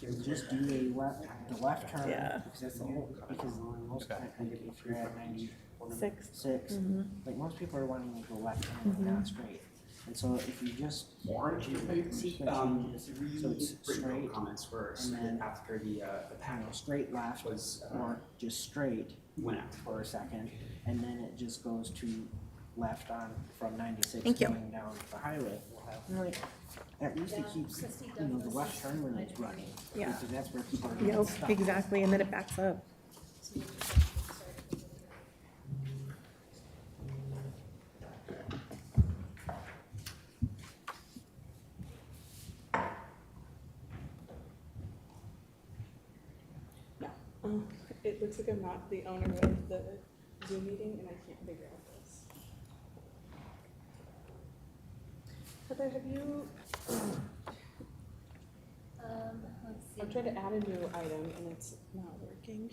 just do the left turn. Yeah. Because that's the whole, because most time, like, if you're at 96, Mm-hmm. like most people are wanting to go left turn, like not straight. And so if you just sequence changes, so it's straight, comments first, and then after the panel straight left, was or just straight went out. for a second, and then it just goes to left on from 96 Thank you. going down the highway. And like, at least it keeps, you know, the left turn when it's running. Yeah. Because that's where people are getting Yep, stuck. exactly, and then it backs up. It looks like I'm not the owner of the Zoom meeting and I can't figure out this. Heather, have you, Let's see. I'm trying to add a new item and it's not working.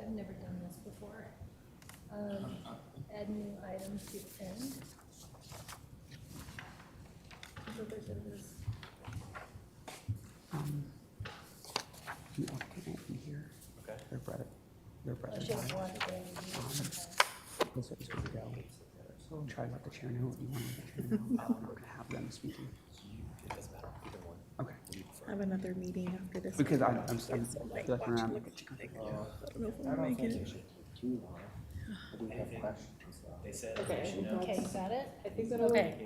I've never done this before. Add new item to end. You want to get in here? Okay. Their brother Let's died. just want to bring you. This is where we go. So try to let the chair know what you want the chair know. We're gonna have them speaking. Okay. I have another meeting after this. Because I'm like looking around. watching the- I don't know if I I'll don't make think it. it should take too long. I do have questions though. They said, Okay. you know, Okay, you got it? I think that'll, Okay.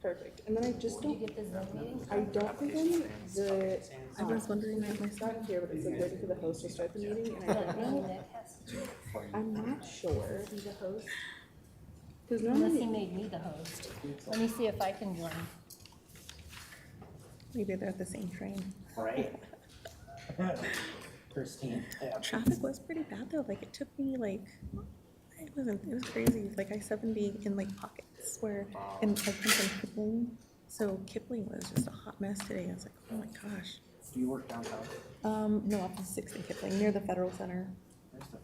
perfect. And then I just Did you don't, get the Zoom meeting? I don't think I was wondering that myself here, but it's like waiting for the host to start the meeting and I don't know. Nick has to I'm not sure. be the host, Cause unless he normally, made me the host. Let me see if I can join. maybe they're at the same train. Right? Christine. Yeah. Traffic was pretty bad though, like it took me like, it was crazy, like I-70 in like pockets where, and I come from Kipling, so Kipling was just a hot mess today, I was like, oh my gosh. Do you work downtown? No, off of 6th and Kipling, near the Federal Center. Where's the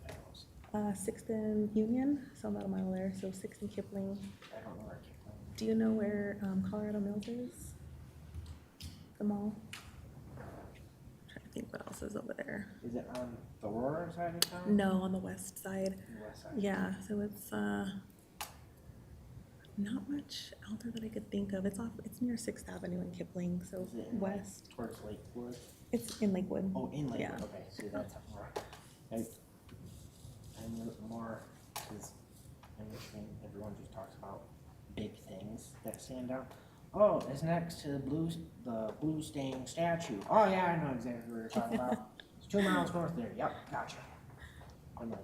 Fairhouse? 6th and Union, so I'm about a mile there, so 6th and Kipling. I don't know where Kipling Do you know where Colorado Mills is? The mall? Trying to think what else is over there. is. Is it on the Aurora side of town? No, on the west side. The west side? Yeah, so it's not much out there that I could think of. It's near 6th Avenue in Kipling, so Is it in, like, west. towards Lakewood? It's in Lakewood. Oh, in Lakewood, Yeah. okay, see, that's more, I'm more, cause in Michigan, everyone just talks about big things that stand out. Oh, it's next to the blue stain statue. Oh, yeah, I know exactly what you're talking about. It's 2 miles north there, yep, gotcha. I'm like,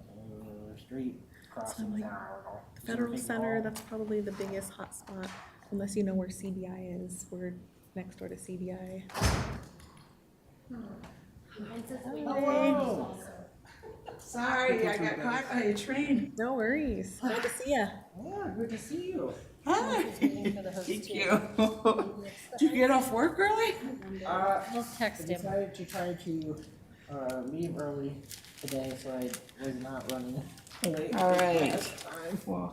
street crossing like, an hour ago. The Is there a Federal big Center, mall? that's probably the biggest hotspot, unless you know where CBI is. We're next door to CBI. Hello. Sorry, I got caught by a train. No worries. Glad to see ya. Yeah, good to see you. Hi. Waiting for the host Thank to- you. Did you get off work early? We'll I text him. decided to try to leave early today, so I was not running late. All right. last time. Well,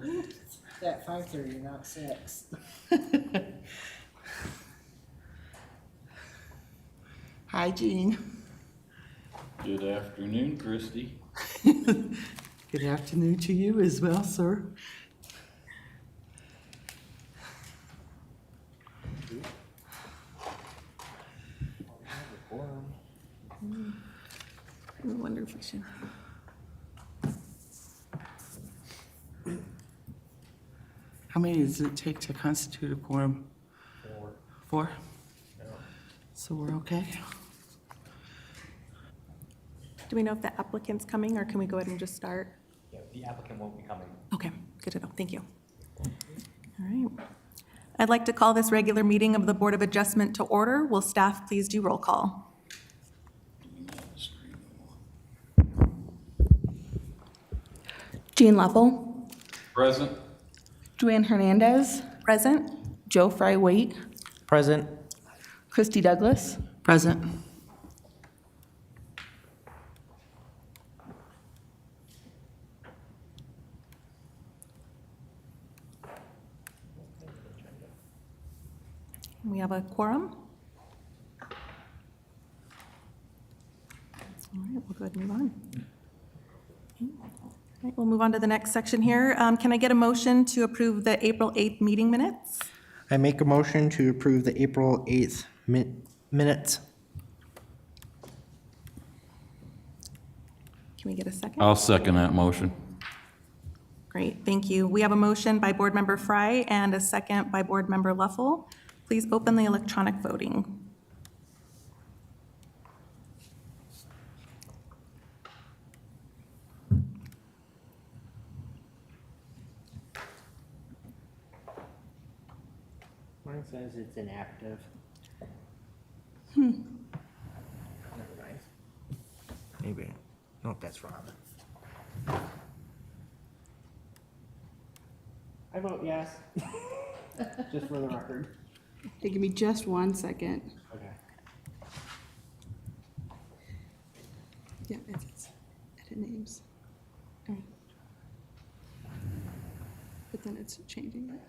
It's at 5:30, not 6. Hi, Jean. Good afternoon, Christy. Good afternoon to you as well, sir. I wonder if we should. How many does it take to constitute a quorum? 4. So we're okay? Do we know if the applicant's coming, or can we go ahead and just start? yeah, the applicant won't be coming. Okay, good to know. Thank you. All right. I'd like to call this regular meeting of the Board of Adjustment to order. Will staff please do roll call? Jean Lovell, Present. Joanne Hernandez, Present? Joe Fry Waite, Present. Christy Douglas, Present. We have a quorum? we'll go ahead and move on. Okay. All right, we'll move on to the next section here. Can I get a motion to approve the April 8th meeting minutes? I make a motion to approve the April 8th minutes. Can we get a second? I'll second that motion. Great, thank you. We have a motion by Board Member Fry and a second by Board Member Luffel. Please open the electronic voting. Mine says it's inactive. Never mind. Maybe. Nope, that's wrong. I vote yes. Just for the record. Hey, give me just 1 second. Okay. Yeah, it's edit names. All right. But then it's changing it.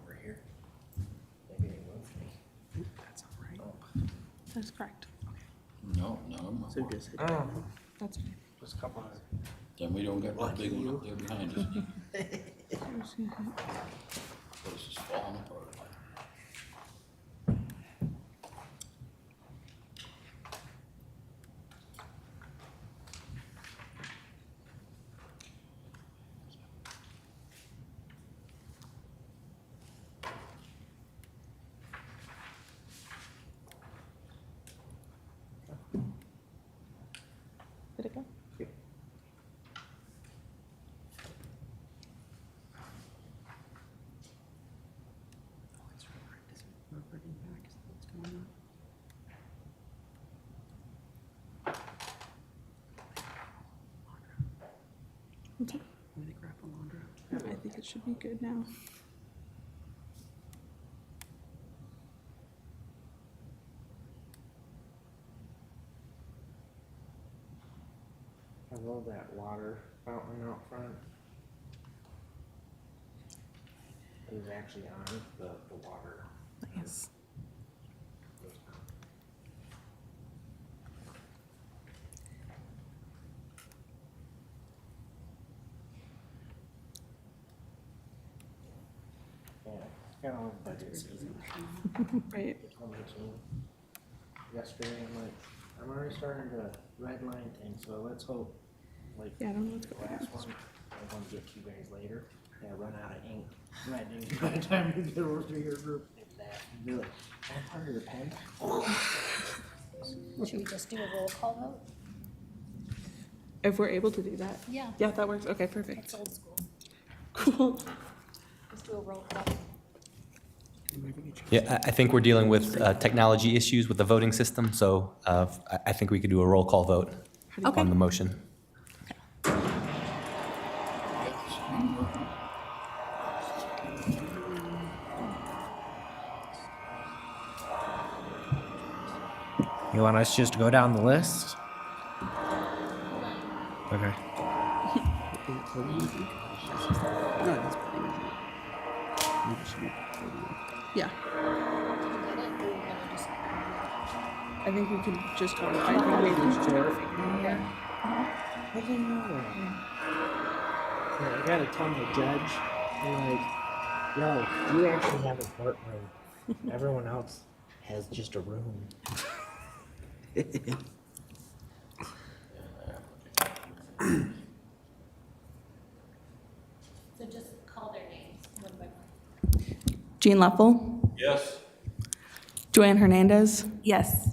Over here. Maybe they moved me. That's all right. That's correct. No, So just hit Oh, That's okay. just a couple of. then we don't got that big one up there behind us. Place is falling apart. Did it go? What's up? I think it should be good now. I love that water fountain out front. It was actually on the water. Nice. Yeah, got all the budget season. Right. Told me to yesterday, I'm already starting to redline things, so let's hope, like, Yeah, I don't know what's the going on. last one, I'm gonna get to you guys later. Yeah, run out of ink, red ink by the time you get over to your group. Be like, "Can I borrow your pen?" Should we just do a roll call vote? If we're able to do that. Yeah, Yeah, that works. Okay, perfect. it's old school. Cool. Let's do a roll call. Yeah, I think we're dealing with technology issues with the voting system, so I think we could do a roll call vote Okay. on the motion. You want us just to go down the list? Okay. No, that's pretty easy. You just make it pretty easy. Yeah. I think we can just talk. I think we can just try to figure it out. I didn't know that. Yeah, I gotta tell my judge, I'm like, yo, you actually have a courtroom. Everyone else has just a room. So just call their names one by one. Jean Leffel, Yes. Joanne Hernandez, Yes.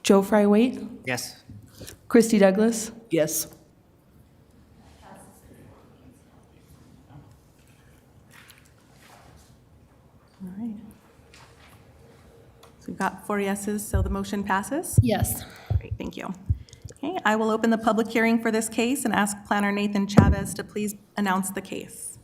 Joe Fry Waite, Yes. Christy Douglas, Yes. All right. So we've got 4 yeses, so the motion passes. Yes. Great, thank you. Okay, I will open the public hearing for this case and ask Planner Nathan Chavez to please announce the case.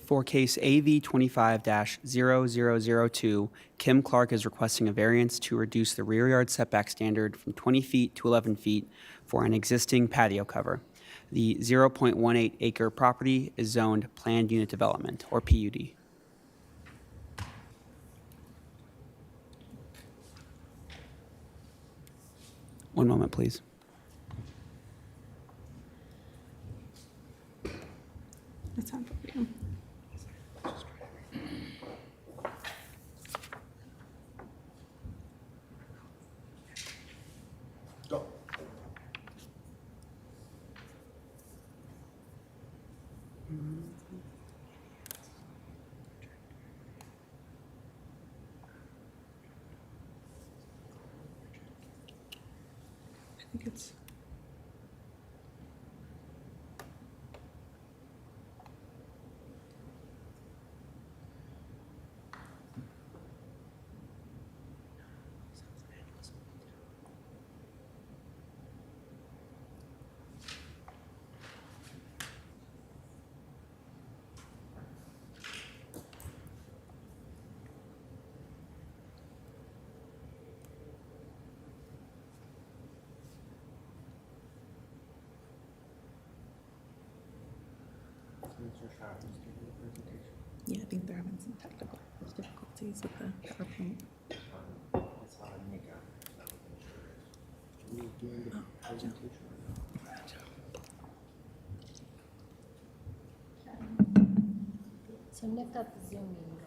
For case AV 25-0002, Kim Clark is requesting a variance to reduce the rear yard setback standard from 20 feet to 11 feet for an existing patio cover. The 0.18 acre property is zoned Planned Unit Development, or PUD. One moment, please. That's not for you. Go. I think it's. Mr. Shaw, who's giving the presentation? Yeah, I think they're having some technical difficulties with the PowerPoint. It's Nika. Are you doing the presentation? So Nick got the Zoom meeting going.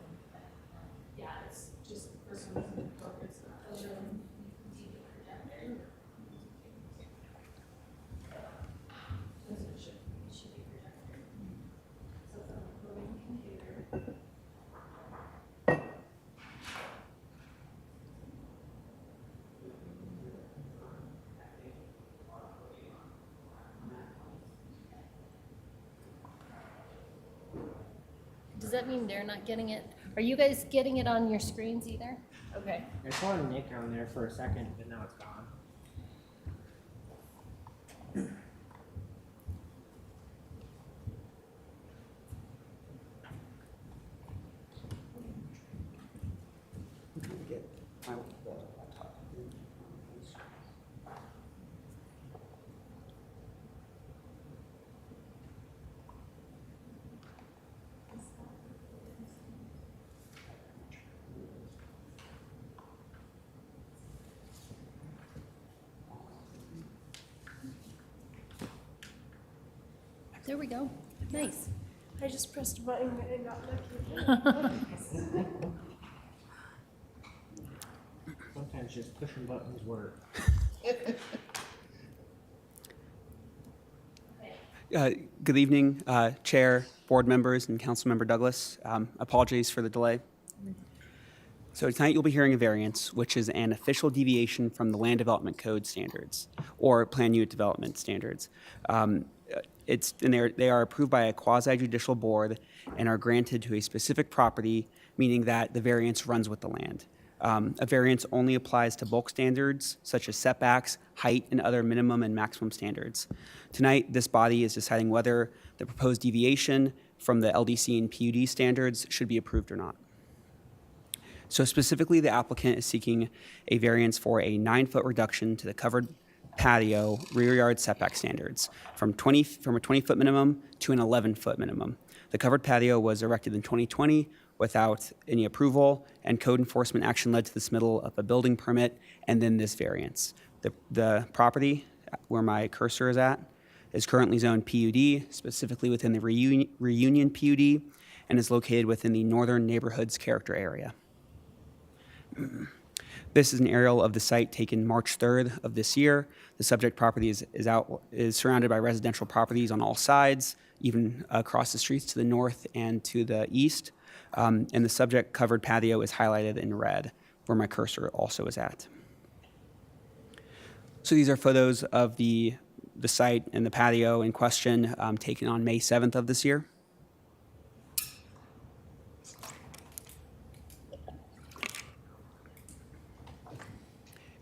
Does that mean they're not getting it? Are you guys getting it on your screens either? Okay. I saw Nick on there for a second, but now it's gone. There we go. Nice. I just pressed a button and it got lucky. Sometimes just pushing buttons work. Good evening, Chair, board members, and Councilmember Douglas. Apologies for the delay. So tonight you'll be hearing a variance, which is an official deviation from the Land Development Code standards or Plan Unit Development standards. They are approved by a quasi-judicial board and are granted to a specific property, meaning that the variance runs with the land. A variance only applies to bulk standards such as setbacks, height, and other minimum and maximum standards. Tonight, this body is deciding whether the proposed deviation from the LDC and PUD standards should be approved or not. So specifically, the applicant is seeking a variance for a 9-foot reduction to the covered patio rear yard setback standards from a 20-foot minimum to an 11-foot minimum. The covered patio was erected in 2020 without any approval, and code enforcement action led to the submittal of a building permit and then this variance. The property where my cursor is at is currently zoned PUD, specifically within the Reunion PUD, and is located within the Northern Neighborhoods Character Area. This is an aerial of the site taken March 3rd of this year. The subject property is surrounded by residential properties on all sides, even across the streets to the north and to the east. And the subject covered patio is highlighted in red, where my cursor also is at. So these are photos of the site and the patio in question taken on May 7th of this year.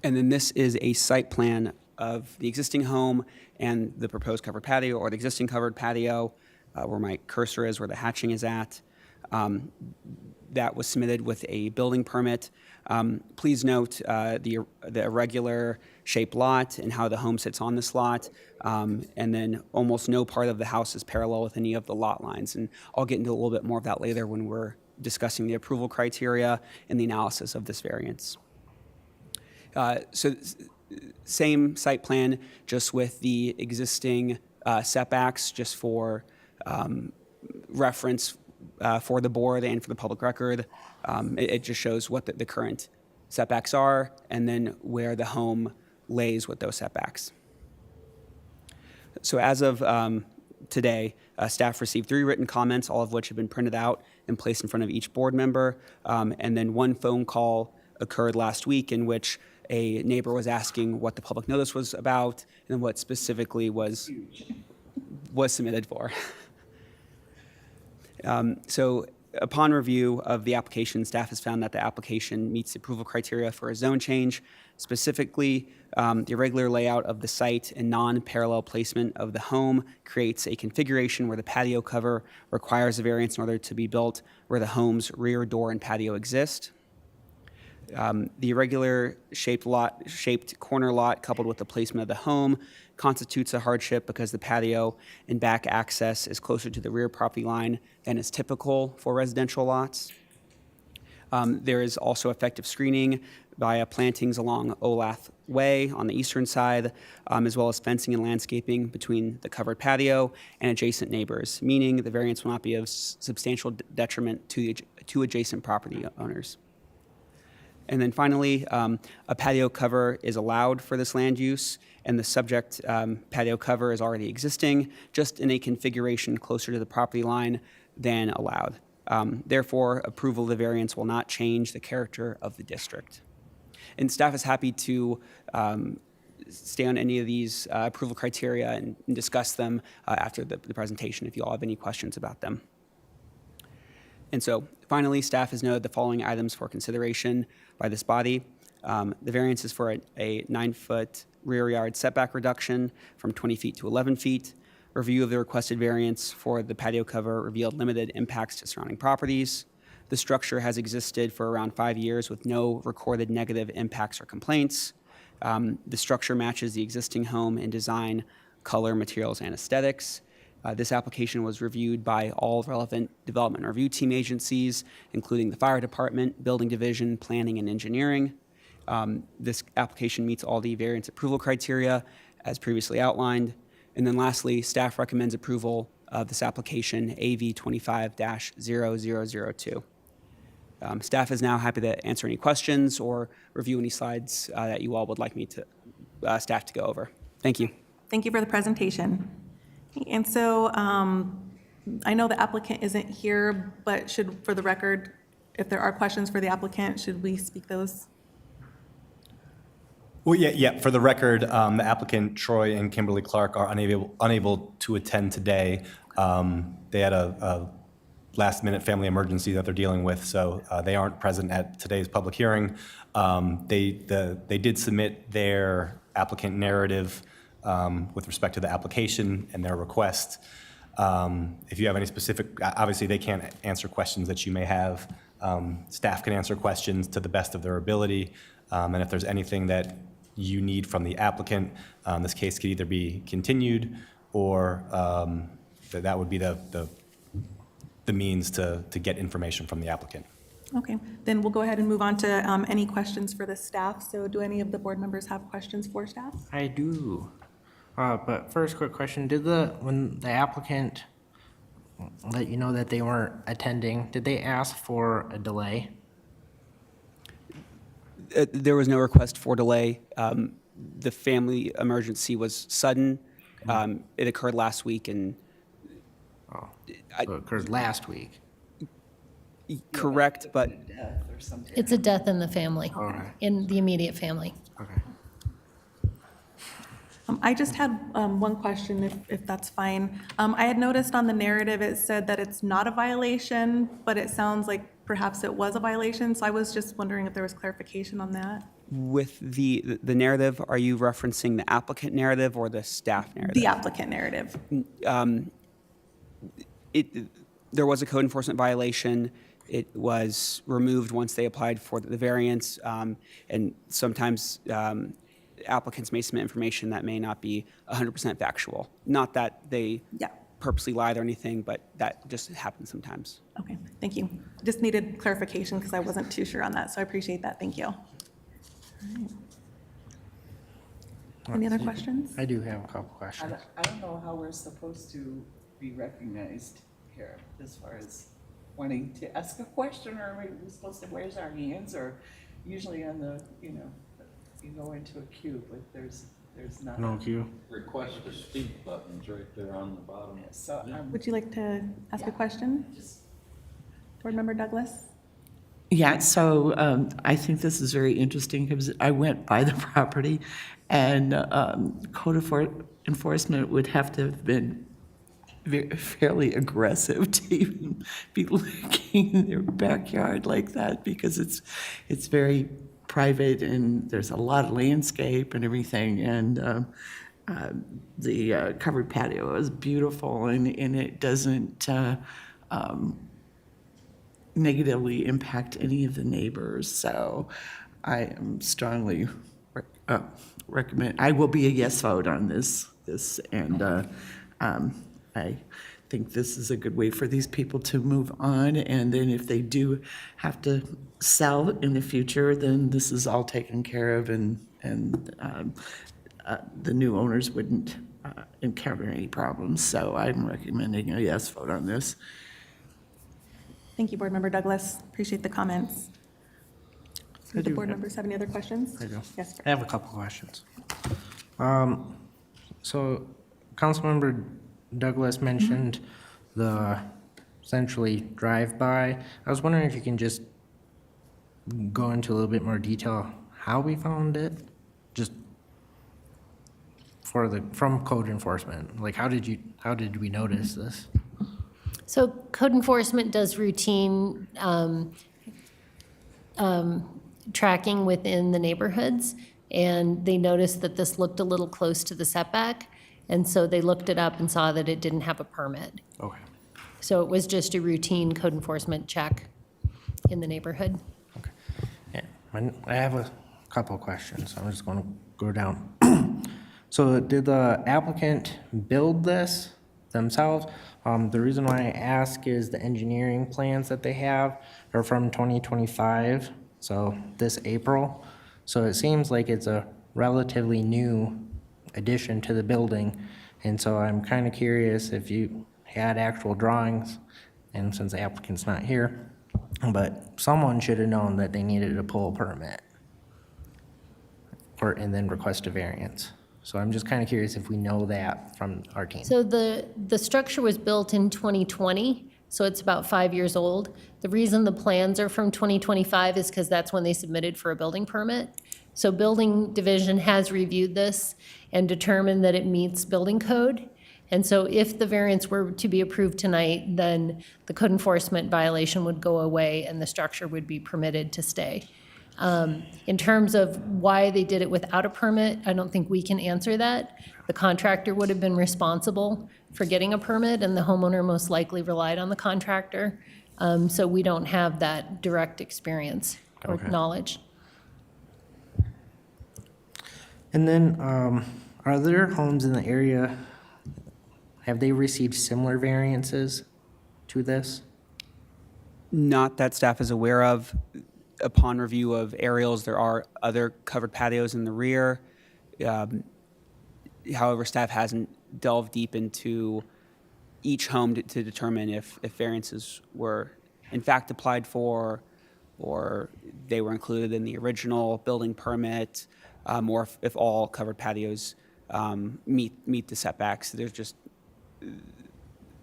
And then this is a site plan of the existing home and the proposed covered patio, or the existing covered patio, where my cursor is, where the hatching is at. That was submitted with a building permit. Please note the irregular shaped lot and how the home sits on this lot. And then almost no part of the house is parallel with any of the lot lines. And I'll get into a little bit more of that later when we're discussing the approval criteria and the analysis of this variance. So same site plan, just with the existing setbacks, just for reference for the board and for the public record. It just shows what the current setbacks are and then where the home lays with those setbacks. So as of today, staff received 3 written comments, all of which have been printed out and placed in front of each board member. And then 1 phone call occurred last week in which a neighbor was asking what the public notice was about and what specifically was submitted for. So upon review of the application, staff has found that the application meets the approval criteria for a zone change. Specifically, the irregular layout of the site and non-parallel placement of the home creates a configuration where the patio cover requires a variance in order to be built where the home's rear door and patio exist. The irregular shaped corner lot coupled with the placement of the home constitutes a hardship because the patio and back access is closer to the rear property line than is typical for residential lots. There is also effective screening via plantings along Olath Way on the eastern side, as well as fencing and landscaping between the covered patio and adjacent neighbors, meaning the variance will not be of substantial detriment to adjacent property owners. And then finally, a patio cover is allowed for this land use, and the subject patio cover is already existing, just in a configuration closer to the property line than allowed. Therefore, approval of the variance will not change the character of the district. And staff is happy to stay on any of these approval criteria and discuss them after the presentation if you all have any questions about them. And so finally, staff has noted the following items for consideration by this body. The variance is for a 9-foot rear yard setback reduction from 20 feet to 11 feet. Review of the requested variance for the patio cover revealed limited impacts to surrounding properties. The structure has existed for around 5 years with no recorded negative impacts or complaints. The structure matches the existing home in design, color, materials, and aesthetics. This application was reviewed by all relevant development review team agencies, including the fire department, building division, planning, and engineering. This application meets all the variance approval criteria as previously outlined. And then lastly, staff recommends approval of this application AV 25-0002. Staff is now happy to answer any questions or review any slides that you all would like me to staff to go over. Thank you. Thank you for the presentation. And so I know the applicant isn't here, but for the record, if there are questions for the applicant, should we speak those? Well, yeah. For the record, the applicant Troy and Kimberly Clark are unable to attend today. They had a last-minute family emergency that they're dealing with, so they aren't present at today's public hearing. They did submit their applicant narrative with respect to the application and their request. If you have any specific, obviously they can't answer questions that you may have. Staff can answer questions to the best of their ability, and if there's anything that you need from the applicant, this case could either be continued or that would be the means to get information from the applicant. Okay, then we'll go ahead and move on to any questions for the staff. So do any of the board members have questions for staff? I do. But first, quick question: when the applicant let you know that they weren't attending, did they ask for a delay? There was no request for delay. The family emergency was sudden. It occurred last week, and So it occurred last week. correct, but It's a death in the family, Okay. in the immediate family. Okay. I just had one question, if that's fine. I had noticed on the narrative, it said that it's not a violation, but it sounds like perhaps it was a violation. So I was just wondering if there was clarification on that. with the narrative, are you referencing the applicant narrative or the staff narrative? The applicant narrative. There was a code enforcement violation. It was removed once they applied for the variance, and sometimes applicants may submit information that may not be 100% factual. Not that they Yeah. purposely lied or anything, but that just happens sometimes. Okay, thank you. Just needed clarification because I wasn't too sure on that, so I appreciate that. Thank you. Any other questions? I do have a couple questions. I don't know how we're supposed to be recognized here as far as wanting to ask a question, or are we supposed to raise our hands, or usually on the, you go into a queue, but there's not. No queue. Request to speak button's right there on the bottom. So Would you like to ask a question? Board Member Douglas? Yeah, so I think this is very interesting because I went by the property, and enforcement would have to have been fairly aggressive to even be looking in their backyard like that, because it's very private and there's a lot of landscape and everything, and the covered patio is beautiful, and it doesn't negatively impact any of the neighbors. So I am strongly recommend, I will be a yes vote on this, and I think this is a good way for these people to move on, and then if they do have to sell in the future, then this is all taken care of, and the new owners wouldn't encounter any problems. So I'm recommending a yes vote on this. Thank you, Board Member Douglas. Appreciate the comments. Do the do board have- members have any other questions? I do. Yes, sir. I have a couple questions. So Councilmember Douglas mentioned the essentially drive-by. I was wondering if you can just go into a little bit more detail how we found it, just from code enforcement. Like, how did we notice this? So code enforcement does routine tracking within the neighborhoods, and they noticed that this looked a little close to the setback, and so they looked it up and saw that it didn't have a permit. Okay. So it was just a routine code enforcement check in the neighborhood. Okay. Yeah, I have a couple of questions. I'm just going to go down. So did the applicant build this themselves? The reason why I ask is the engineering plans that they have are from 2025, so this April. So it seems like it's a relatively new addition to the building. And so I'm kind of curious if you had actual drawings, and since the applicant's not here, but someone should have known that they needed to pull a permit and then request a variance. So I'm just kind of curious if we know that from our team. So the structure was built in 2020, so it's about 5 years old. The reason the plans are from 2025 is because that's when they submitted for a building permit. So Building Division has reviewed this and determined that it meets building code. And so if the variance were to be approved tonight, then the code enforcement violation would go away and the structure would be permitted to stay. In terms of why they did it without a permit, I don't think we can answer that. The contractor would have been responsible for getting a permit, and the homeowner most likely relied on the contractor. So we don't have that direct experience or Okay. knowledge. And then, are there homes in the area, have they received similar variances to this? Not that staff is aware of. Upon review of aerials, there are other covered patios in the rear. However, staff hasn't delved deep into each home to determine if variances were in fact applied for, or they were included in the original building permit, or if all covered patios meet the setbacks.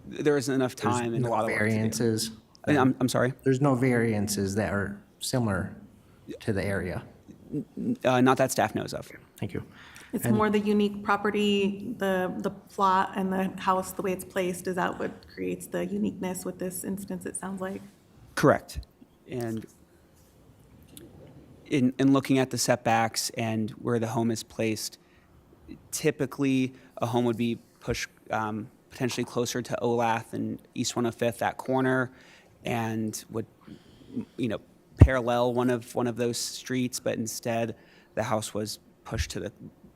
There isn't enough time and a lot of work to do. Variances? I'm sorry? There's no variances that are similar to the area? Not that staff knows of. Thank you. It's more the unique property, the plot and the house, the way it's placed, is that what creates the uniqueness with this instance, it sounds like? Correct. And in looking at the setbacks and where the home is placed, typically a home would be pushed potentially closer to Olath and East 105th, that corner, and would, parallel one of those streets, but instead the house was pushed to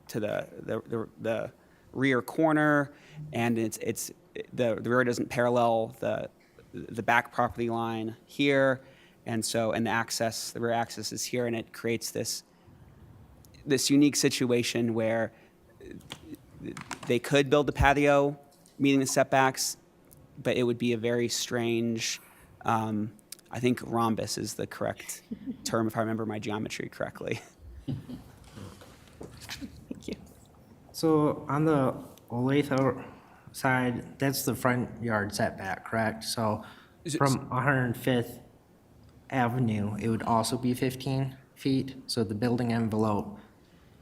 the rear corner, and the rear doesn't parallel the back property line here, and the rear access is here, and it creates this unique situation where they could build the patio meeting the setbacks, but it would be a very strange, I think rhombus is the correct term if I remember my geometry correctly. Thank you. So on the Olathe side, that's the front yard setback, correct? So from 105th Avenue, it would also be 15 feet. So the building envelope,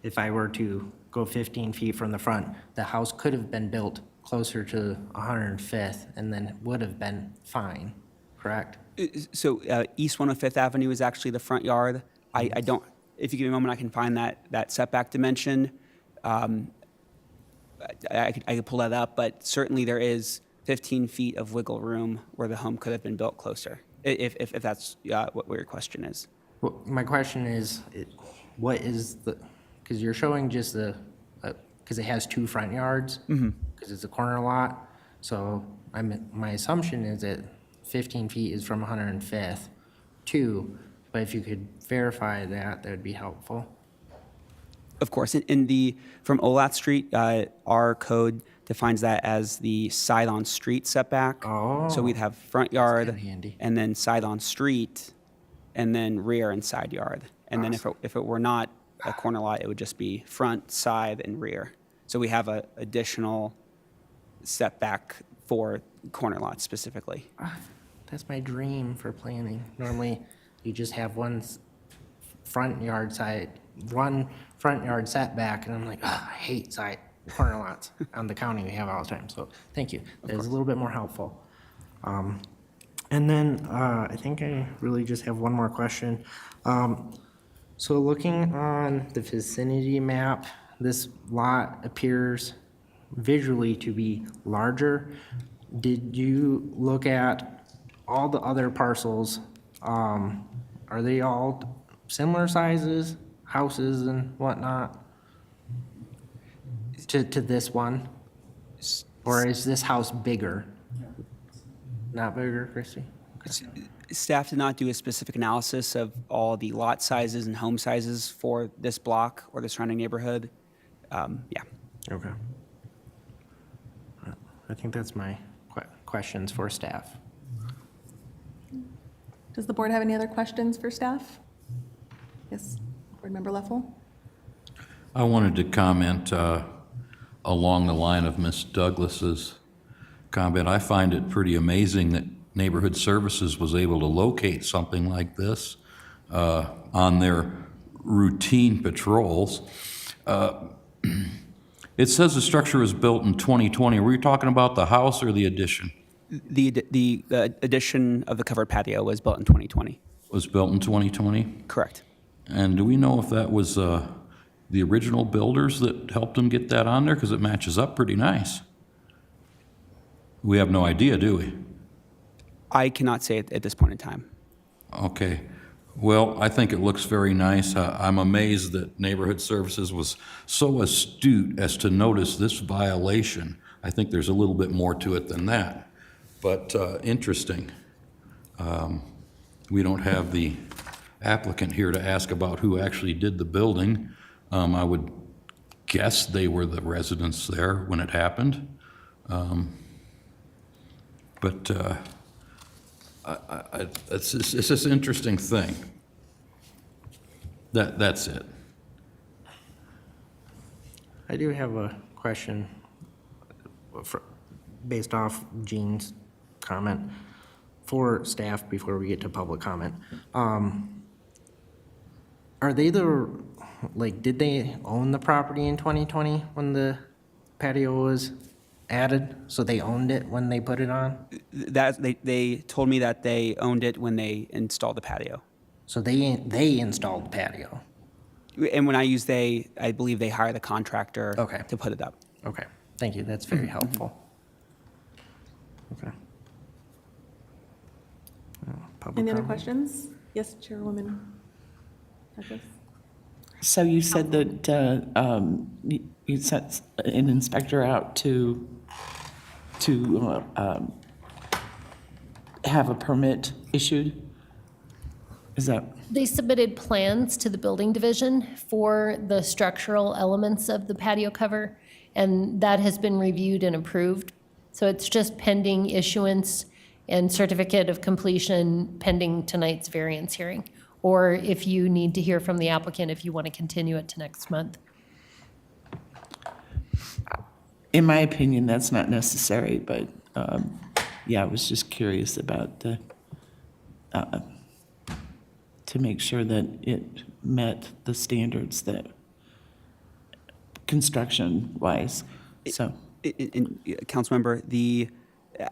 if I were to go 15 feet from the front, the house could have been built closer to 105th and then would have been fine, correct? So East 105th Avenue is actually the front yard. I don't, if you give me a moment, I can find that setback dimension. I could pull that up, but certainly there is 15 feet of wiggle room where the home could have been built closer, if that's what your question is. Well, my question is, what is the, because you're showing just the, because it has two front yards, because it's a corner lot. So my assumption is that 15 feet is from 105th to, but if you could verify that, that would be helpful. Of course, from Olathe Street, our code defines that as the side on street setback. So we'd have front yard, kinda handy. and then side on street, and then rear and side yard. And then if it were not a corner lot, it would just be front, side, and rear. So we have a additional setback for corner lots specifically. That's my dream for planning. Normally, you just have one front yard setback, and I'm like, I hate corner lots on the county we have all the time. So thank you. That is a little bit more helpful. And then I think I really just have one more question. So looking on the vicinity map, this lot appears visually to be larger. Did you look at all the other parcels? Are they all similar sizes, houses and whatnot? To this one? Or is this house bigger? Not bigger, Christie? Staff did not do a specific analysis of all the lot sizes and home sizes for this block or the surrounding neighborhood. Yeah. Okay. I think that's my questions for staff. Does the board have any other questions for staff? Yes, Board Member Leffel? I wanted to comment along the line of Ms. Douglas's comment. I find it pretty amazing that Neighborhood Services was able to locate something like this on their routine patrols. It says the structure was built in 2020. Were you talking about the house or the addition? The addition of the covered patio was built in 2020. Was built in 2020? Correct. And do we know if that was the original builders that helped them get that on there? Because it matches up pretty nice. We have no idea, do we? I cannot say it at this point in time. Okay. Well, I think it looks very nice. I'm amazed that Neighborhood Services was so astute as to notice this violation. I think there's a little bit more to it than that, but interesting. We don't have the applicant here to ask about who actually did the building. I would guess they were the residents there when it happened. But it's just an interesting thing. That's it. I do have a question based off Gene's comment for staff before we get to public comment. Are they did they own the property in 2020 when the patio was added? So they owned it when they put it on? They told me that they owned it when they installed the patio. So they installed the patio? And when I use they, I believe they hired a contractor Okay. to put it up. Okay, thank you, that's very helpful. Okay. Public Any other comment? questions? Yes, Chairwoman Douglas? So you said that you sent an inspector out to have a permit issued? Is that, They submitted plans to the building division for the structural elements of the patio cover, and that has been reviewed and approved. So it's just pending issuance and certificate of completion pending tonight's variance hearing. Or if you need to hear from the applicant, if you want to continue it to next month. in my opinion, that's not necessary, but, yeah, I was just curious about the, to make sure that it met the standards that, construction-wise, so. Councilmember, the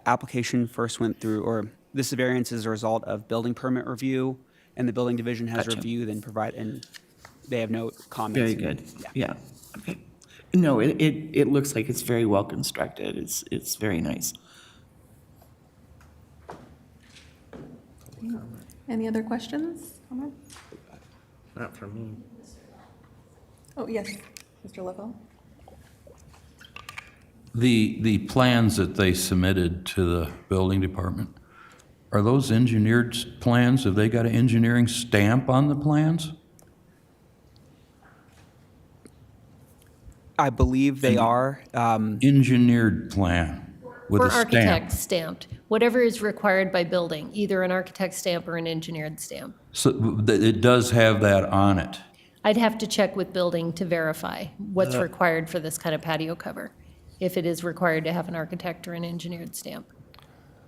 application first went through, or this variance is a result of building permit review, and the building division has Gotcha. reviewed and they have no comments. Very good, yeah, okay. No, it looks like it's very well constructed, it's very nice. Any other questions, comments? Not for me. Oh, yes, Mr. Lovell? The plans that they submitted to the building department, are those engineered plans? Have they got an engineering stamp on the plans? I believe they are. Engineered plan with Or a stamp? architect stamped, whatever is required by building, either an architect stamp or an engineered stamp. So it does have that on it? I'd have to check with building to verify what's required for this kind of patio cover, if it is required to have an architect or an engineered stamp.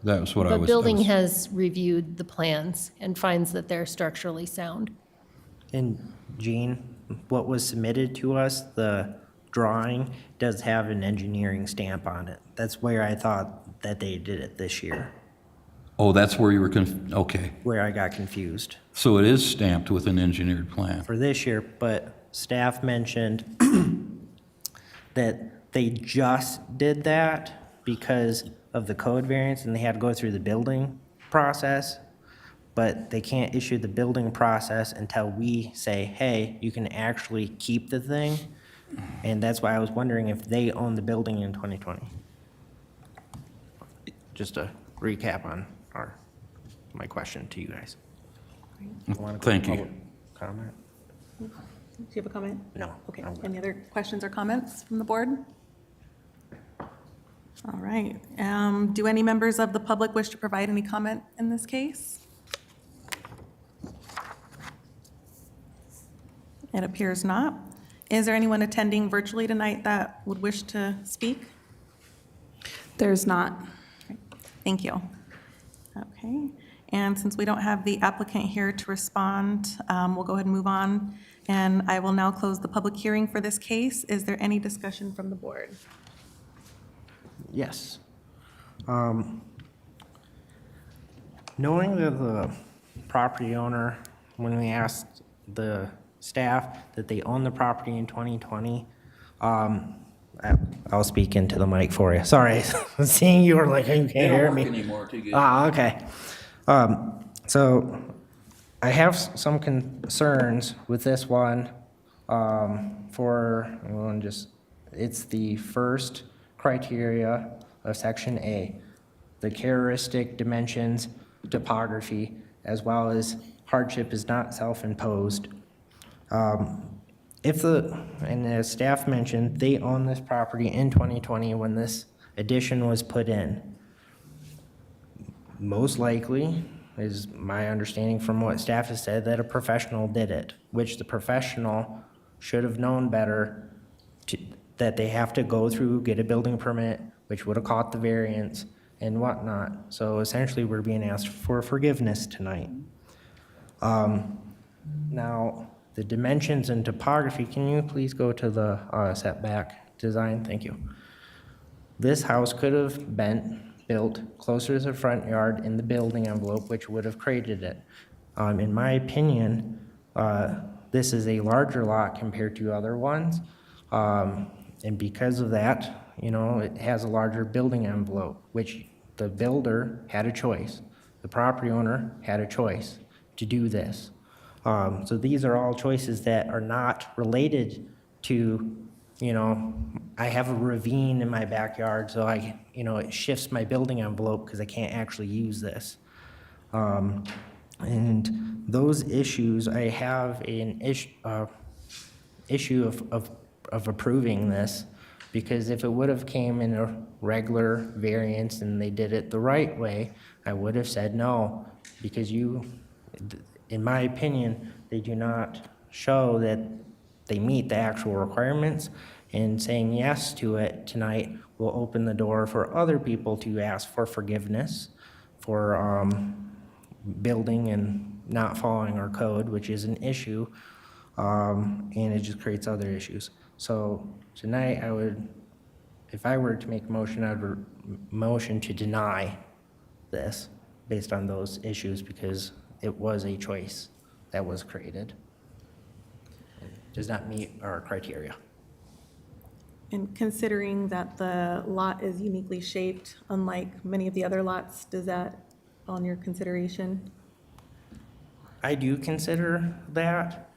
That was what I was... But building has reviewed the plans and finds that they're structurally sound. And Gene, what was submitted to us, the drawing, does have an engineering stamp on it. That's where I thought that they did it this year, Oh, that's where you were, okay. where I got confused So it is stamped with an engineered plan? for this year, but staff mentioned that they just did that because of the code variance and they had to go through the building process, but they can't issue the building process until we say, hey, you can actually keep the thing. And that's why I was wondering if they own the building in 2020. Just a recap on my question to you guys. Wanna go Thank you. public Comment? Do you have a comment? No. Okay, I'm good. any other questions or comments from the board? All right, do any members of the public wish to provide any comment in this case? It appears not. Is there anyone attending virtually tonight that would wish to speak? There's not. Thank you. Okay, and since we don't have the applicant here to respond, we'll go ahead and move on. And I will now close the public hearing for this case. Is there any discussion from the board? Yes. Knowing that the property owner, when we asked the staff that they own the property in 2020, I'll speak into the mic for you. Sorry, seeing you were like, you can't hear me. Ah, okay. So I have some concerns with this one it's the first criteria of section A, the characteristic dimensions, topography, as well as hardship is not self-imposed. And as staff mentioned, they own this property in 2020 when this addition was put in. Most likely, is my understanding from what staff has said, that a professional did it, which the professional should have known better that they have to go through, get a building permit, which would have caught the variance and whatnot. So essentially, we're being asked for forgiveness tonight. Now, the dimensions and topography, can you please go to the setback design? Thank you. This house could have been built closer to the front yard in the building envelope, which would have created it. In my opinion, this is a larger lot compared to other ones. And because of that, it has a larger building envelope, which the builder had a choice. The property owner had a choice to do this. So these are all choices that are not related to, I have a ravine in my backyard, so it shifts my building envelope because I can't actually use this. And those issues, I have an issue of approving this, because if it would have came in a regular variance and they did it the right way, I would have said no, because in my opinion, they do not show that they meet the actual requirements, and saying yes to it tonight will open the door for other people to ask for forgiveness for building and not following our code, which is an issue, and it just creates other issues. So tonight, if I were to make a motion, I would motion to deny this based on those issues, because it was a choice that was created. It does not meet our criteria. And considering that the lot is uniquely shaped, unlike many of the other lots, does that on your consideration? I do consider that,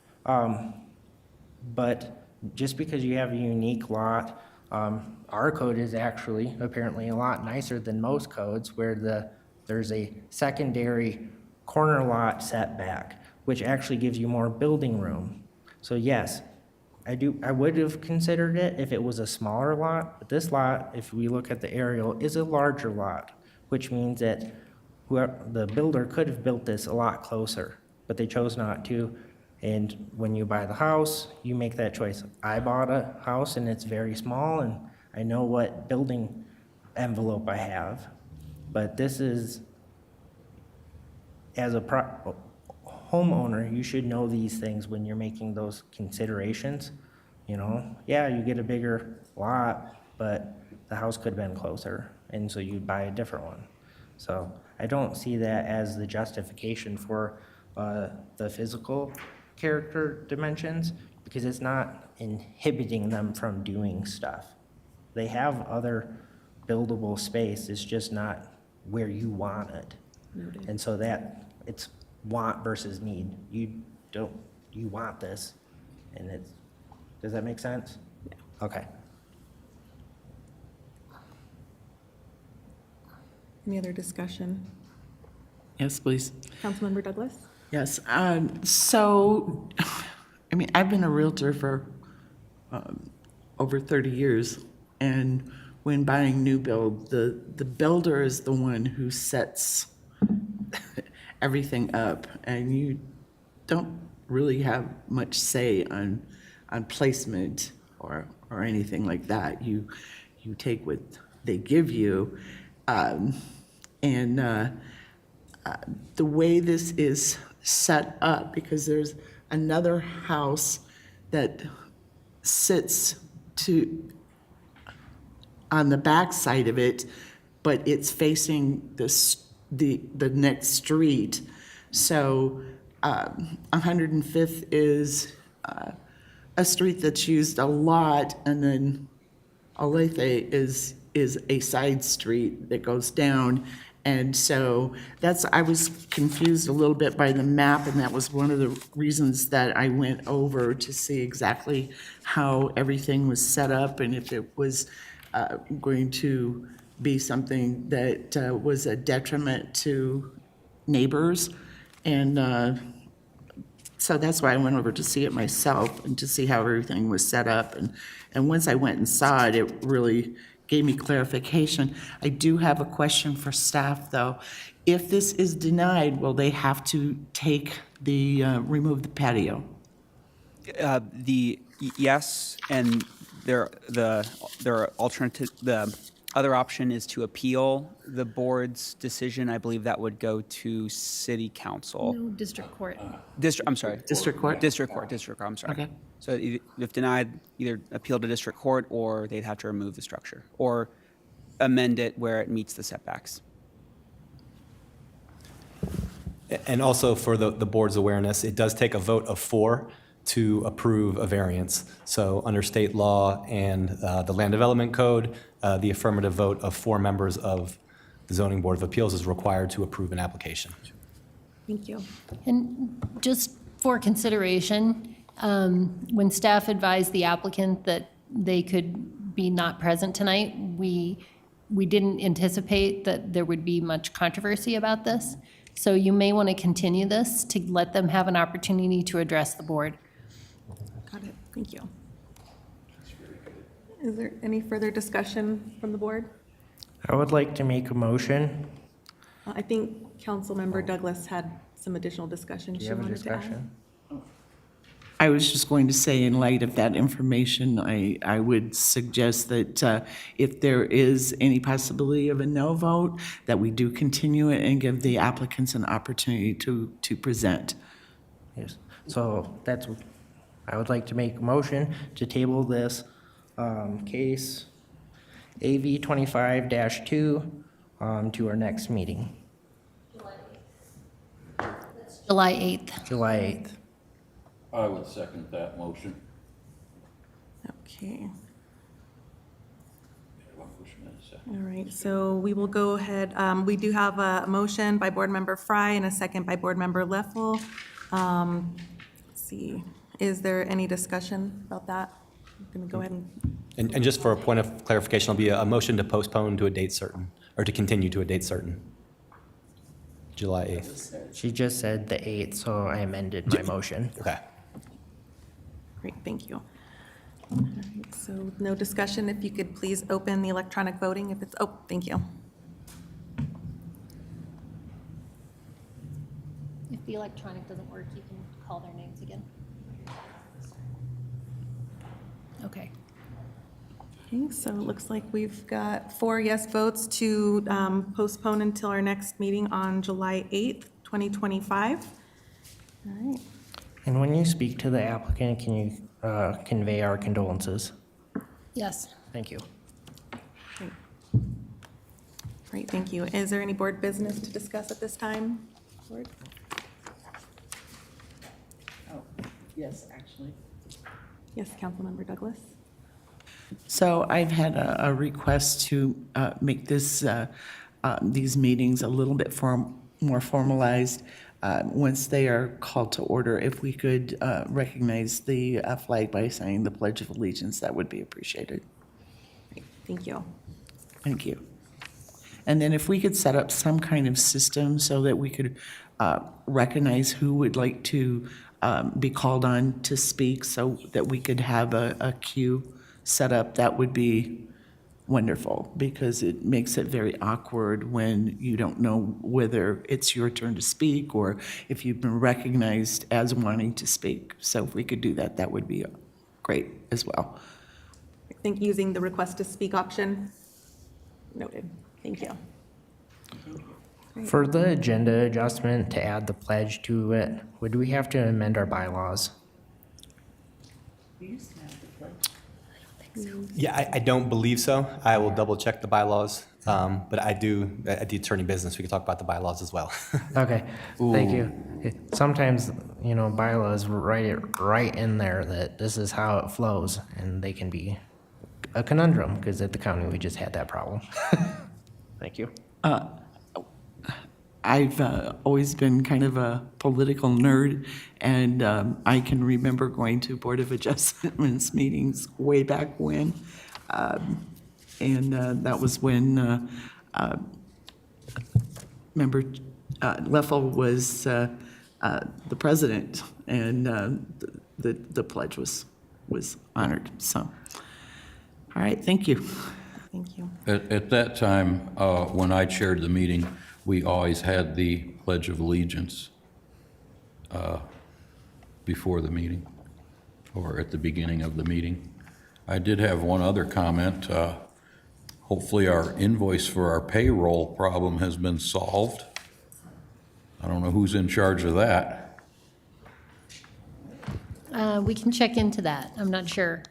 but just because you have a unique lot, our code is actually apparently a lot nicer than most codes, where there's a secondary corner lot setback, which actually gives you more building room. So yes, I would have considered it if it was a smaller lot, but this lot, if we look at the aerial, is a larger lot, which means that the builder could have built this a lot closer, but they chose not to. And when you buy the house, you make that choice. I bought a house and it's very small, and I know what building envelope I have. But this is, as a homeowner, you should know these things when you're making those considerations. You know, yeah, you get a bigger lot, but the house could have been closer, and so you'd buy a different one. So I don't see that as the justification for the physical character dimensions, because it's not inhibiting them from doing stuff. They have other buildable space, it's just not where you want it. Noted. And so that, it's want versus need. You want this, and does that make sense? Yeah. Okay. Any other discussion? Yes, please. Councilmember Douglas? Yes, so, I mean, I've been a Realtor for over 30 years, and when buying new build, the builder is the one who sets everything up, and you don't really have much say on placement or anything like that. You take what they give you, and the way this is set up, because there's another house that sits on the back side of it, but it's facing the next street. So 105th is a street that's used a lot, and then Olathe is a side street that goes down. And so I was confused a little bit by the map, and that was one of the reasons that I went over to see exactly how everything was set up, and if it was going to be something that was a detriment to neighbors. And so that's why I went over to see it myself and to see how everything was set up. And once I went and saw it, it really gave me clarification. I do have a question for staff, though. If this is denied, will they have to remove the patio? Yes, and the other option is to appeal the board's decision. I believe that would go to city council. No, district court. I'm sorry. District court? District court, I'm sorry. Okay. So if denied, either appeal to district court, or they'd have to remove the structure, or amend it where it meets the setbacks. And also for the board's awareness, it does take a vote of 4 to approve a variance. So under state law and the Land Development Code, the affirmative vote of 4 members of the Zoning Board of Appeals is required to approve an application. Thank you. And just for consideration, when staff advised the applicant that they could be not present tonight, we didn't anticipate that there would be much controversy about this. So you may want to continue this to let them have an opportunity to address the board. Got it, thank you. Is there any further discussion from the board? I would like to make a motion. I think Councilmember Douglas had some additional discussion Do she you have a wanted to add. discussion? I was just going to say, in light of that information, I would suggest that if there is any possibility of a no vote, that we do continue it and give the applicants an opportunity to present. Yes, so that's, I would like to make a motion to table this case AV 25-2 to our next meeting, July 8th. July 8th. I would second that motion. Okay, all right, so we will go ahead, we do have a motion by Board Member Fry and a second by Board Member Leffel. Let's see, is there any discussion about that? I'm gonna go ahead and, And just for a point of clarification, it'll be a motion to postpone to a date certain, or to continue to a date certain. July 8th. She just said the 8th, so I amended my motion. Okay. great, thank you. All right, so no discussion, if you could please open the electronic voting if it's, oh, thank you. If the electronic doesn't work, you can call their names again. Okay. Okay, so it looks like we've got 4 yes votes to postpone until our next meeting on July 8th, 2025. All right, And when you speak to the applicant, can you convey our condolences? Yes. Thank you. great. Great, thank you. Is there any board business to discuss at this time? Board? Oh, yes, actually. Yes, Councilmember Douglas? So I've had a request to make these meetings a little bit more formalized. Once they are called to order, if we could recognize the flag by signing the Pledge of Allegiance, that would be appreciated. Thank you. Thank you. And then if we could set up some kind of system so that we could recognize who would like to be called on to speak, so that we could have a queue set up, that would be wonderful, because it makes it very awkward when you don't know whether it's your turn to speak or if you've been recognized as wanting to speak. So if we could do that, that would be great as well. I think using the request to speak option. Noted. Thank you. For the agenda adjustment to add the pledge to it, would we have to amend our bylaws? Yeah, I don't believe so. I will double check the bylaws, but I do, at the attorney business, we can talk about the bylaws as well. Okay, thank you. Sometimes, bylaws write it right in there that this is how it flows, and they can be a conundrum, because at the county, we just had that problem. Thank you. I've always been kind of a political nerd, and I can remember going to Board of Adjustments meetings way back when. And that was when Member Leffel was the president, and the pledge was honored. So, all right, thank you. Thank you. At that time, when I chaired the meeting, we always had the Pledge of Allegiance before the meeting, or at the beginning of the meeting. I did have one other comment. Hopefully our invoice for our payroll problem has been solved. I don't know who's in charge of that. We can check into that. I'm not sure.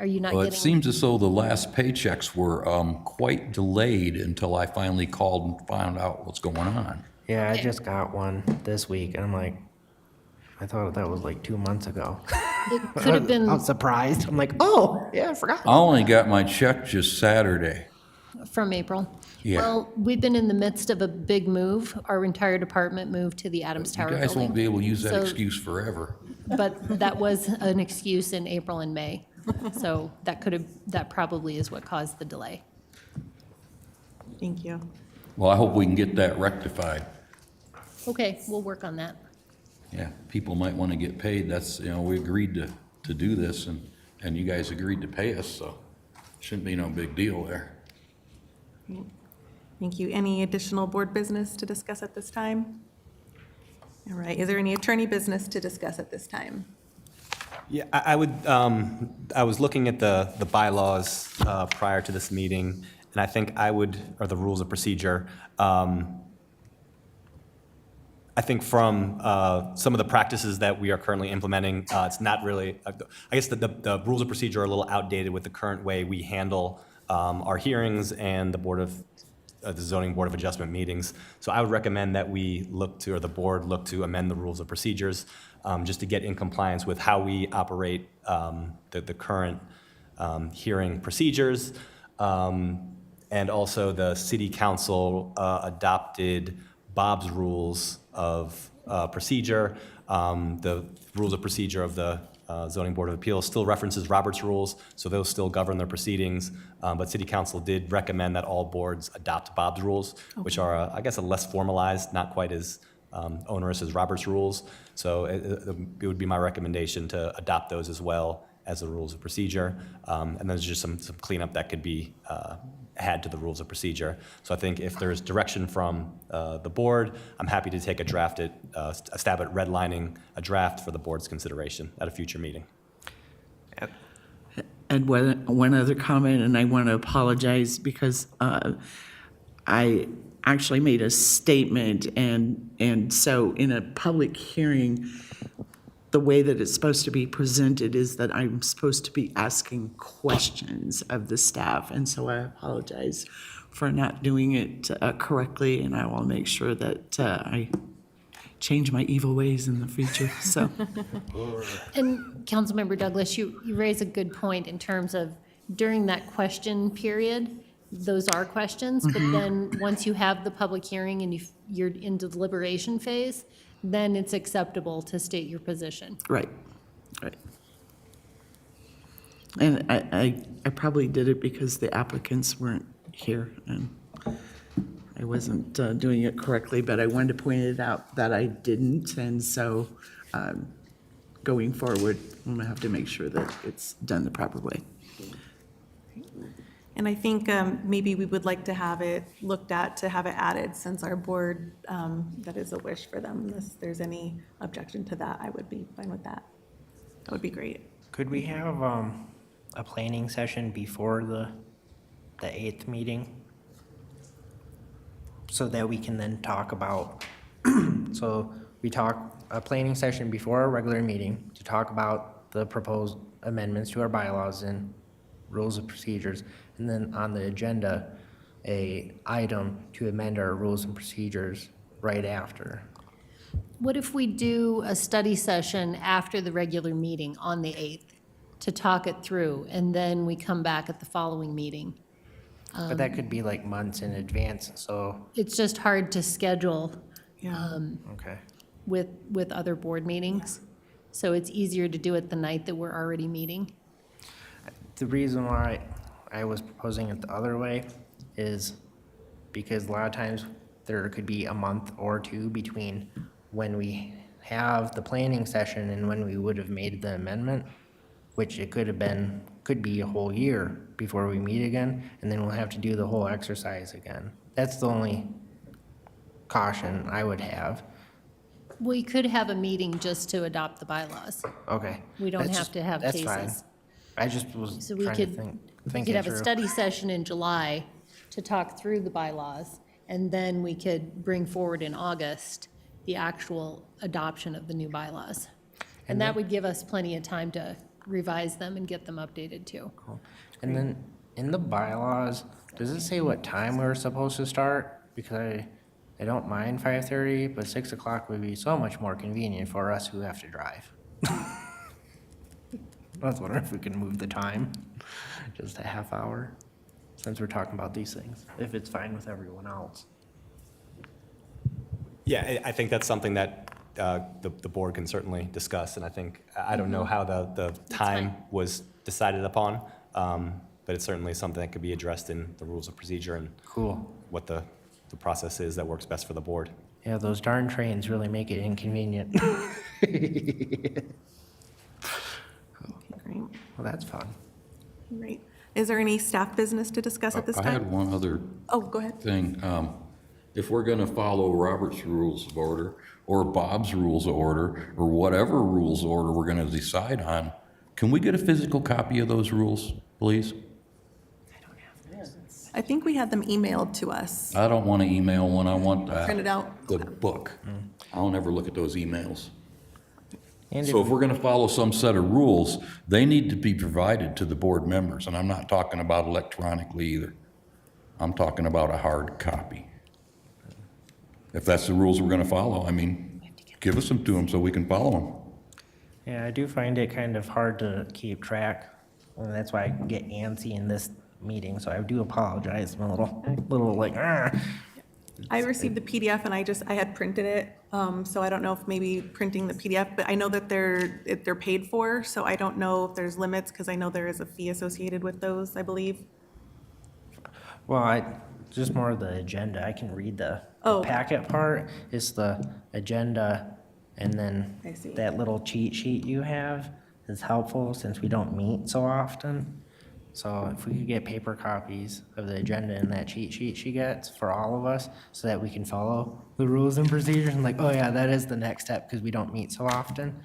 Are you not Well, it getting? seems as though the last paychecks were quite delayed until I finally called and found out what's going on. Yeah, I just got one this week, and I'm like, I thought that was like 2 months ago. It could have been I'm surprised. I'm like, oh, yeah, I forgot. I only got my check just Saturday. from April. Yeah. Well, we've been in the midst of a big move. Our entire department moved to the Adams You Tower guys won't be building. able to use that So- excuse forever. But that was an excuse in April and May. So that probably is what caused the delay. Thank you. Well, I hope we can get that rectified. Okay, we'll work on that. Yeah, people might want to get paid. That's, we agreed to do this, and you guys agreed to pay us, so shouldn't be no big deal there. Thank you. Any additional board business to discuss at this time? All right, is there any attorney business to discuss at this time? Yeah, I would, I was looking at the bylaws prior to this meeting, and I think or the rules of procedure. I think from some of the practices that we are currently implementing, it's not really, I guess the rules of procedure are a little outdated with the current way we handle our hearings and the zoning board of adjustment meetings. So I would recommend that we or the board look to amend the rules of procedures just to get in compliance with how we operate the current hearing procedures. And also the city council adopted Bob's rules of procedure. The rules of procedure of the Zoning Board of Appeals still references Robert's rules, so those still govern their proceedings. But City Council did recommend that all boards adopt Bob's rules, which are, I guess, a less formalized, not quite as onerous as Robert's rules. So it would be my recommendation to adopt those as well as the rules of procedure. And then there's just some cleanup that could be had to the rules of procedure. So I think if there's direction from the board, I'm happy to take a stab at redlining a draft for the board's consideration at a future meeting. And one other comment, and I want to apologize because I actually made a statement, and so in a public hearing, the way that it's supposed to be presented is that I'm supposed to be asking questions of the staff, and so I apologize for not doing it correctly, and I will make sure that I change my evil ways in the future, so. And Councilmember Douglas, you raise a good point in terms of during that question period, those are questions, but then once you have the public hearing and you're in the deliberation phase, then it's acceptable to state your position. Right. And I probably did it because the applicants weren't here, and I wasn't doing it correctly, but I wanted to point it out that I didn't, and so going forward, I'm gonna have to make sure that it's done the proper way. And I think maybe we would like to have it looked at, to have it added, since our board, that is a wish for them. Unless there's any objection to that, I would be fine with that. That would be great. Could we have a planning session before the 8th meeting? So that we can then talk about, so we talk, a planning session before our regular meeting to talk about the proposed amendments to our bylaws and rules of procedures, and then on the agenda, a item to amend our rules and procedures right after. What if we do a study session after the regular meeting on the 8th to talk it through, and then we come back at the following meeting? But that could be like months in advance, so, It's just hard to schedule okay. with other board meetings. So it's easier to do it the night that we're already meeting. The reason why I was proposing it the other way is because a lot of times there could be a month or two between when we have the planning session and when we would have made the amendment, which it could be a whole year before we meet again, and then we'll have to do the whole exercise again. That's the only caution I would have. We could have a meeting just to adopt the bylaws. Okay. We don't That's have just- to have that's fine. cases. I just was So we trying to could, we think could it have a through. study session in July to talk through the bylaws, and then we could bring forward in August the actual adoption of the new bylaws. And that would give us plenty of time to revise them and get them updated too. And then in the bylaws, does it say what time we're supposed to start? Because I don't mind 5:30, but 6 o'clock would be so much more convenient for us who have to drive. I was wondering if we can move the time, just a half hour, since we're talking about these things, if it's fine with everyone else. Yeah, I think that's something that the board can certainly discuss, and I think, I don't know how the time was decided upon, but it's certainly something that could be addressed in the rules of procedure and Cool. what the process is that works best for the board. Yeah, those darn trains really make it inconvenient. Great. Well, that's fun. Right. Is there any staff business to discuss at this I had time? one other Oh, go ahead. thing. If we're going to follow Robert's Rules of Order, or Bob's Rules of Order, or whatever rules of order we're going to decide on, can we get a physical copy of those rules, please? I think we had them emailed to us. I don't want to email one, I want Print it out? the book. I don't ever look at those emails. And So if we're going to follow some set of rules, they need to be provided to the board members, and I'm not talking about electronically either. I'm talking about a hard copy. If that's the rules we're going to follow, I mean, give us them to them so we can follow them. yeah, I do find it kind of hard to keep track. And that's why I get antsy in this meeting, so I do apologize. I'm a little like, I received the PDF and I had printed it, so I don't know if maybe printing the PDF, but I know that they're paid for, so I don't know if there's limits, because I know there is a fee associated with those, I believe. well, just more of the agenda. I can read the Oh. packet part. It's the agenda, and then I see. that little cheat sheet you have is helpful since we don't meet so often. So if we could get paper copies of the agenda and that cheat sheet she gets for all of us, so that we can follow the rules and procedures, and like, oh yeah, that is the next step, because we don't meet so often.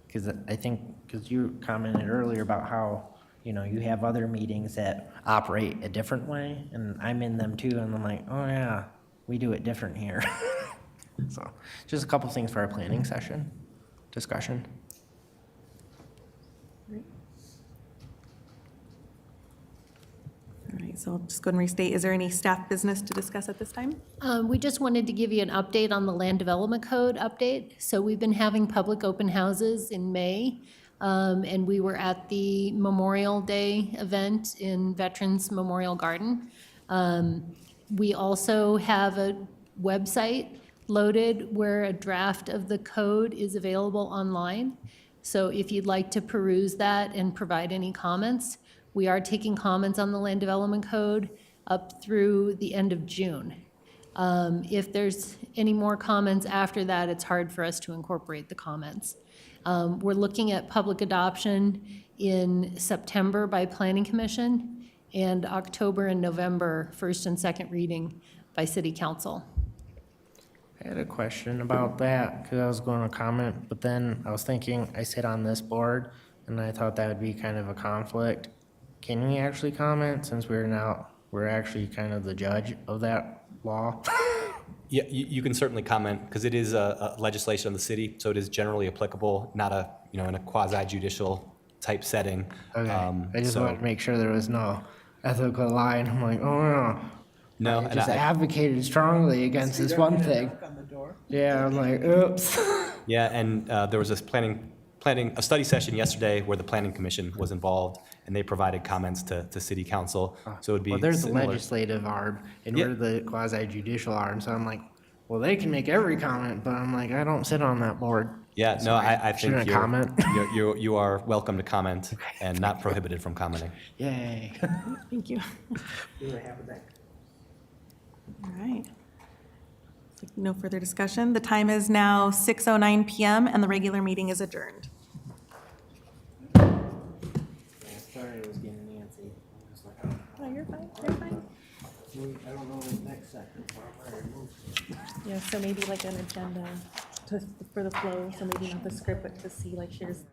Because I think, because you commented earlier about how, you know, you have other meetings that operate a different way, and I'm in them too, and I'm like, oh yeah, we do it different here. So, just a couple things for our planning session, discussion. All right, so I'll just go and restate, is there any staff business to discuss at this time? We just wanted to give you an update on the Land Development Code update. So we've been having public open houses in May, and we were at the Memorial Day event in Veterans Memorial Garden. We also have a website loaded where a draft of the code is available online. So if you'd like to peruse that and provide any comments, we are taking comments on the Land Development Code up through the end of June. If there's any more comments after that, it's hard for us to incorporate the comments. We're looking at public adoption in September by Planning Commission, and October and November, first and second reading by City Council. I had a question about that, because I was going to comment, but then I was thinking, I sit on this board, and I thought that would be kind of a conflict. Can we actually comment, since we're actually kind of the judge of that law? Yeah, you can certainly comment, because it is a legislation of the city, so it is generally applicable, not a, in a quasi-judicial type setting. Okay, I just so- wanted to make sure there was no ethical line. I'm like, oh no. No, I and just I- advocated strongly against this one thing. Yeah, I'm like, oops. Yeah, and there was this a study session yesterday where the planning commission was involved, and they provided comments to city council, so it would be Well, there's the similar. legislative arm, and Yeah. we're the quasi-judicial arm, so I'm like, well, they can make every comment, but I'm like, I don't sit on that board. Yeah, So no, I shouldn't think I comment? you are welcome to comment and not prohibited from commenting. Yay. Thank you. All right. No further discussion. The time is now 6:09 PM, and the regular meeting is adjourned. Sorry, I was getting antsy. I was like, oh, No, you're fine, you're fine. I don't know the next second, so I'm ready to move. Yeah, so maybe like an agenda for the flow, so maybe not the script, but to see like here's